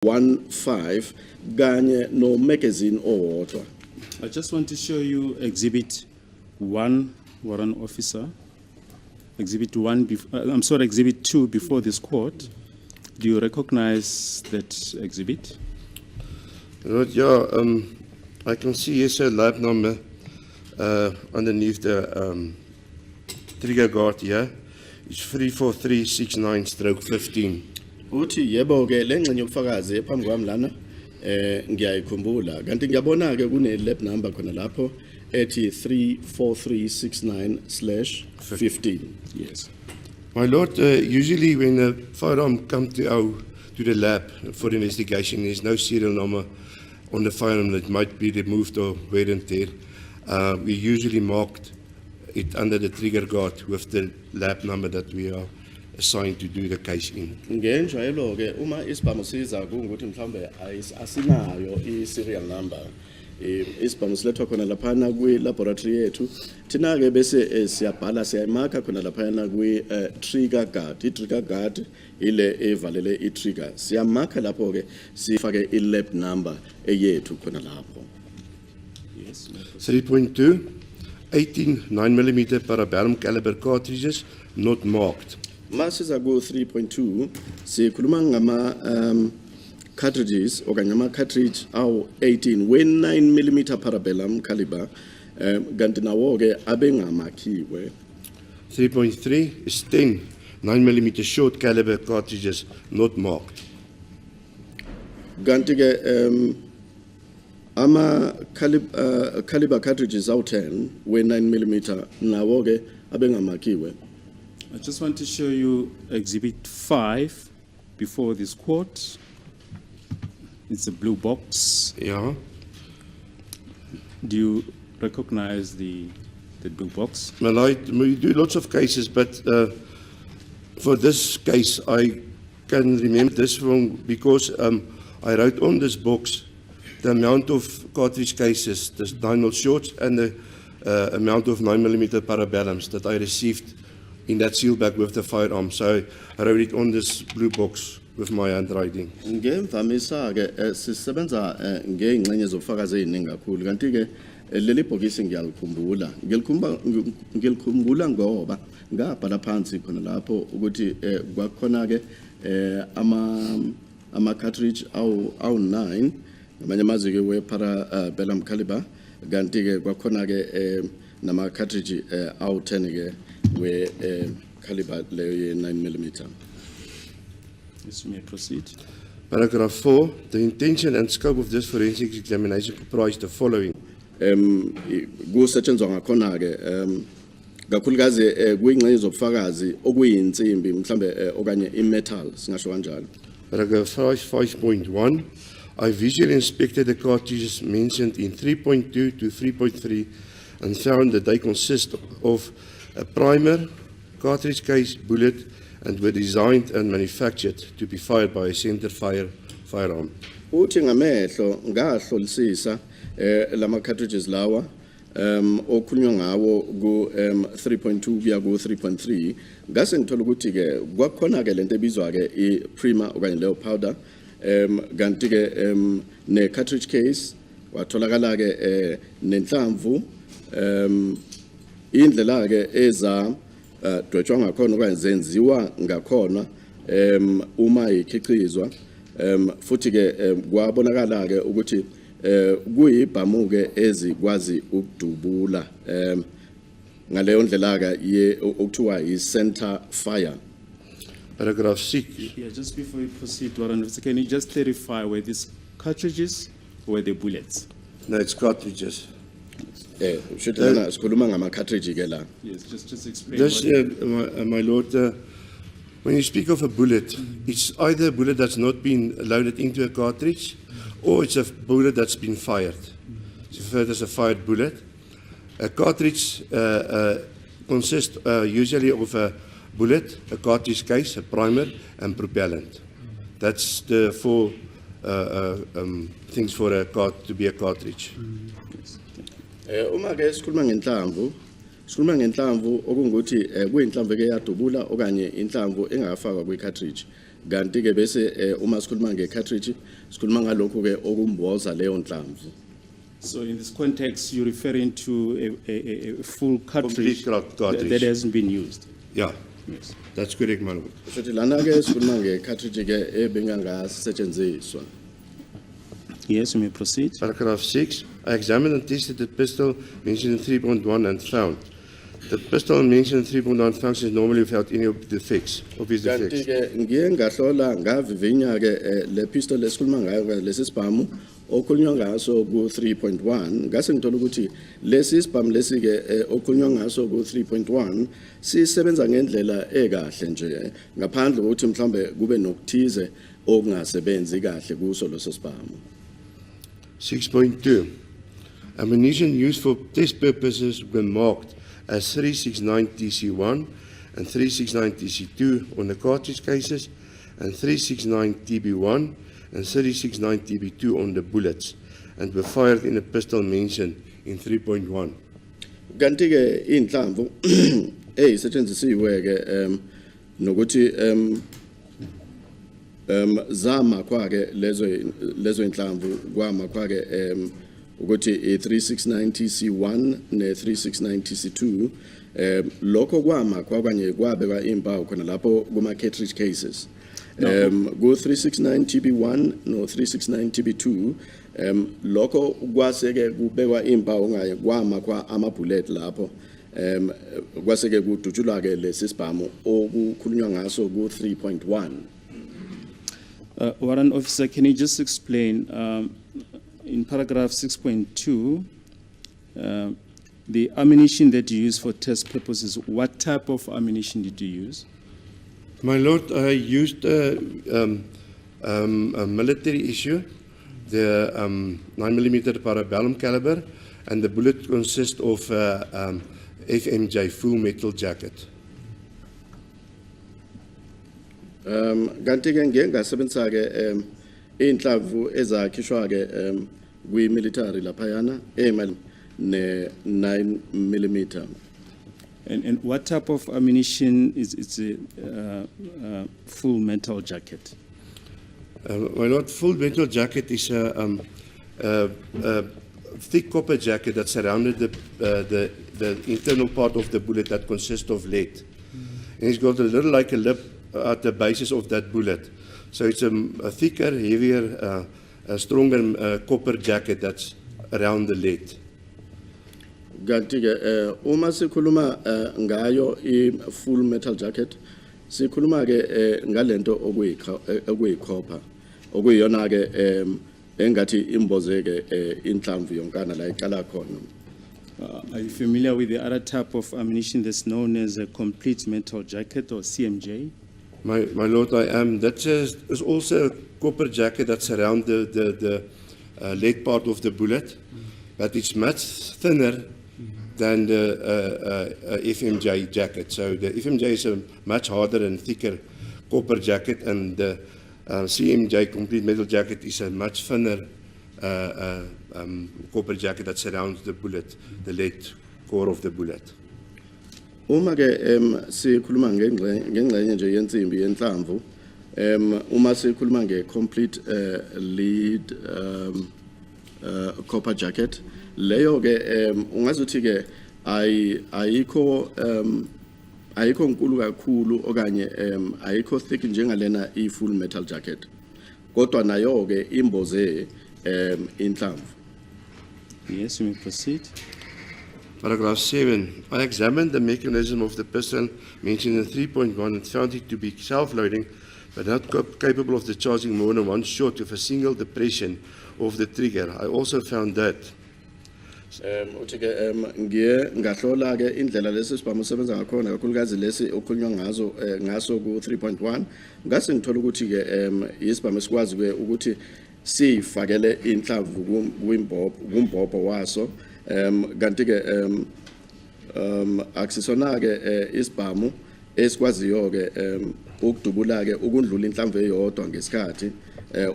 15 kanye no magazine owodwa. I just want to show you Exhibit 1, Warrant Officer. Exhibit 2 before this court. Do you recognize that exhibit? Right, yeah, I can see here's a lab number underneath the trigger guard here. It's 34369/15. Uthi yebo ke lengxenye yobufakazi ephambi kwami lana ngiyayikhumbula kanti ngiyabona ke kune lab number khona lapho ethi 34369/15. Yes. My lord, usually when a firearm comes to the lab for investigation, there's no serial number on the firearm that might be removed or wear and tear. We usually marked it under the trigger guard with the lab number that we are assigned to do the case in. Ngenjalo ke uma isibhamu siza ukuthi mhlambe asinayo i-serial number. Isibhamu silethwa khona laphana kwi-laboratory yethu thina ke bese siyabhala siyayimarka khona laphana kwi-trigger guard. I-trigger guard ile evalele i-trigger siyamarka lapho ke sifake i-lab number eyethu khona lapho. Yes. 3.2, 18 9mm parabellum caliber cartridges not marked. Masiza ku 3.2 sikhuluma ngama cartridges okanye ama cartridge awu 18 we-9mm parabellum caliber kanti nawo ke abengamakhiwe. 3.3 is 10 9mm short caliber cartridges not marked. Kanti ke ama caliber cartridges awu 10 we-9mm nawo ke abengamakhiwe. I just want to show you Exhibit 5 before this court. It's a blue box. Yeah. Do you recognize the blue box? Well, we do lots of cases, but for this case, I can remember this one because I wrote on this box the amount of cartridge cases, the 9mm shorts, and the amount of 9mm parabellums that I received in that seal bag with the firearm. So I wrote it on this blue box with my handwriting. Ngemvamisa ke sisebenza ngengxenye zobufakazi eziningi kakhulu kanti ke leli bhokisi ngiyalikhumbula ngoba ngabhala phansi khona lapho ukuthi kwakhona ke ama cartridge awu 9 ngamanye amazwi ke we parabellum caliber kanti ke kwakhona ke nama cartridge awu 10 ke we caliber leyo ye 9mm. Yes, you may proceed. Paragraph 4, the intention and scope of this forensic examination comprise the following. Kusetshenzwa ngakhona ke kakhulukazi kuyingxenye zobufakazi okuyinsimbi mhlambe okanye imetal singasho kanjalo. Paragraph 5.1, I visually inspected the cartridges mentioned in 3.2 to 3.3 and found that they consist of a primer, cartridge case, bullet, and were designed and manufactured to be fired by a center fire firearm. Uthi ngamehlo ngahlolisisa lama cartridges lawa okhulunywa ngawo ku 3.2 kuya ku 3.3 ngase ngithola ukuthi ke kwakhona ke lento ebizwa ke i-primer okanye leyo powder kanti ke ne cartridge case watholakala ke nenhlamvu indlela ke eza dwetshwa ngakhona okanye zenziwa ngakhona uma ikhicizwa futhi ke kwabonakala ke ukuthi kuyibhamuke ezikwazi ukudubula ngaleyo ndlela ke okuthiwa i-center fire. Paragraph 6. Yeah, just before you proceed, Warren, can you just clarify were these cartridges or were they bullets? No, it's cartridges. Should lana sikhuluma ngama cartridge ke la. Yes, just explain. This, my lord, when you speak of a bullet, it's either a bullet that's not been loaded into a cartridge or it's a bullet that's been fired. It's referred as a fired bullet. A cartridge consists usually of a bullet, a cartridge case, a primer, and propellant. That's the four things for a to be a cartridge. Uma ke sikhuluma ngenhlamvu okungukuthi kuyinhlamvu ke yadubula okanye inhlamvu engafakwa kwi cartridge kanti ke bese uma sikhuluma nge-cartridge sikhuluma ngalokho ke okumboza leyo nhlamvu. So in this context, you're referring to a full cartridge cartridge. that hasn't been used. Yeah, Yes. that's correct, my lord. Futhi lana ke sikhuluma nge-cartridge ke ebingangasetshenziswa. Yes, you may proceed. Paragraph 6. I examined and tested the pistol mentioned in 3.1 and found the pistol mentioned in 3.1 functions normally without any of the defects. Obvious Kanti defects. ke ngiye ngahlola ngavivinya ke le pistol esikhuluma ngayo ke lesi sibhamu okhulunywa ngaso ku 3.1 ngase ngithola ukuthi lesi sibhamu lesi ke okhulunywa ngaso ku 3.1 sisebenza ngendlela ekahle nje ngaphandle kokuthi mhlambe kube nokuthize okungasebenzi kahle kuso leso sibhamu. 6.2. Ammunition used for test purposes were marked as 369 TC1 and 369 TC2 on the cartridge cases and 369 TB1 and 369 TB2 on the bullets and were fired in a pistol mentioned in 3.1. Kanti ke inhlamvu ezisetshenzisiwe ke nokuthi zama kwake lezo inhlamvu kwama kwake ukuthi i369 TC1 ne369 TC2 lokho kwama kwakanye kwabekwa impawu khona lapho kuma cartridge cases go 369 TB1 no 369 TB2 lokho kwaseke kubekwa impawu ngaye kwama kwa amabullet lapho kwaseke kudutshulwa ke lesibhamu okukhulunywa ngaso ku 3.1. Warrant Officer, can you just explain in paragraph 6.2 the ammunition that you use for test purposes? What type of ammunition did you use? My lord, I used a military issue, the 9mm parabellum caliber, and the bullet consists of FMJ, full metal jacket. Kanti ke ngiye ngasebenzisa ke inhlamvu ezakhishwa ke kwi military laphayana ne 9mm. And what type of ammunition is it's a full metal jacket? My lord, full metal jacket is a thick copper jacket that surrounded the internal part of the bullet that consists of lead. And it's got a little like a lip at the basis of that bullet. So it's a thicker, heavier, stronger copper jacket that's around the lead. Kanti ke uma sikhuluma ngayo I full metal jacket sikhuluma ke ngalento okuyicopper okuyiyona ke engathi imbozeke inhlamvu yonkana la iqala khona. Are you familiar with the other type of ammunition that's known as a complete metal jacket or CMJ? My lord, I am. That is also a copper jacket that's around the lead part of the bullet, but it's much thinner than the FMJ jacket. So the FMJ is a much harder and thicker copper jacket, and the CMJ complete metal jacket is a much thinner copper jacket that surrounds the bullet, the lead core of the bullet. Uma ke sikhuluma ngengxenye nje yensimbi yenhlamvu uma sikhuluma nge-complete lead copper jacket leyo ke ungazuthi ke ayikho nkulu kakhulu okanye ayikho thick njengalena I-full metal jacket kodwa nayo ke imboze inhlamvu. Yes, you may proceed. Paragraph 7. I examined the mechanism of the pistol mentioned in 3.1 and found it to be self-loading, but not capable of discharging more than one shot with a single depression of the trigger. I also found that. Uthi ke ngiye ngahlola ke indlela lesi sibhamu sebenza ngakhona kakhulukazi lesi okhulunywa ngaso ku 3.1 ngase ngithola ukuthi ke isibhamu esikwazi ke ukuthi sifakele inhlamvu kumbhobho waso kanti ke akusisona ke isibhamu esikwaziyo ke ukudubula ke ukundlula inhlamvu eyodwa ngesikhathi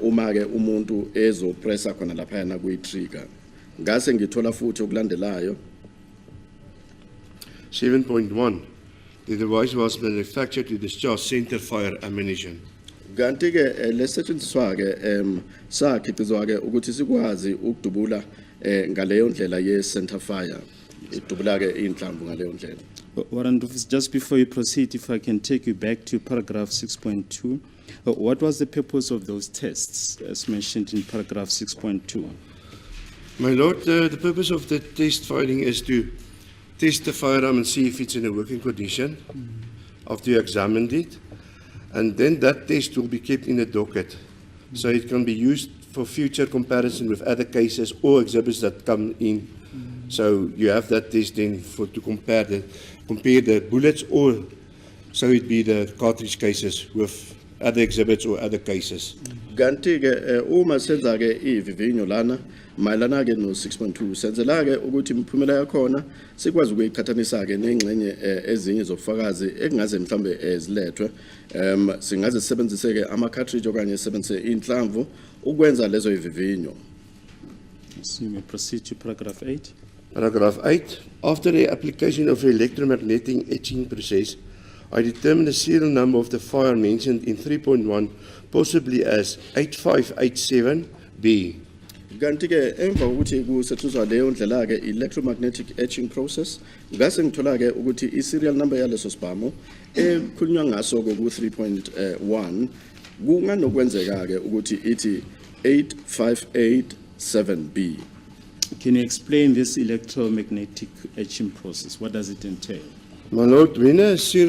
uma ke umuntu ezopressa khona lapha yana kuyi trigger ngase ngithola futhi okulandelayo. 7.1. The device was manufactured to discharge center fire ammunition. Kanti ke lesetshenziswa ke sakhiqizwa ke ukuthi sikwazi ukudubula ngaleyo ndlela ye center fire idubula ke inhlamvu ngaleyo ndlela. Warrant Officer, just before you proceed, if I can take you back to paragraph 6.2, what was the purpose of those tests as mentioned in paragraph 6.2? My Lord, the purpose of the test firing is to test the firearm and see if it's in a working condition after you examined it. And then that test will be kept in a docket. So it can be used for future comparison with other cases or exhibits that come in. So you have that test then to compare the bullets, or so it be the cartridge cases with other exhibits or other cases. Kanti ke uma senza ke ivivinyo lana mayelana ke no 6.2 senzela ke ukuthi imphumela yakhona sikwazi ukuyiqhathanisa ke nengxenye ezinye zobufakazi ekungaze mhlambe ezilethwe singaze sisebenzise ke ama cartridge okanye sisebenzise inhlamvu ukwenza lezo ivivinyo. So you may proceed to paragraph 8. Paragraph 8. After the application of the electromagnetic etching process, I determine the serial number of the fire mentioned in 3.1, possibly as 8587B. Kanti ke emva ukuthi kusetshenziswa leyo ndlela ke electromagnetic etching process ngase ngithola ke ukuthi I serial number yaleso sibhamu ekhulunywa ngaso ku 3.1 kunganokwenzeka ke ukuthi ithi 8587B. Can you explain this electromagnetic etching process? What does it entail? My Lord, when a serial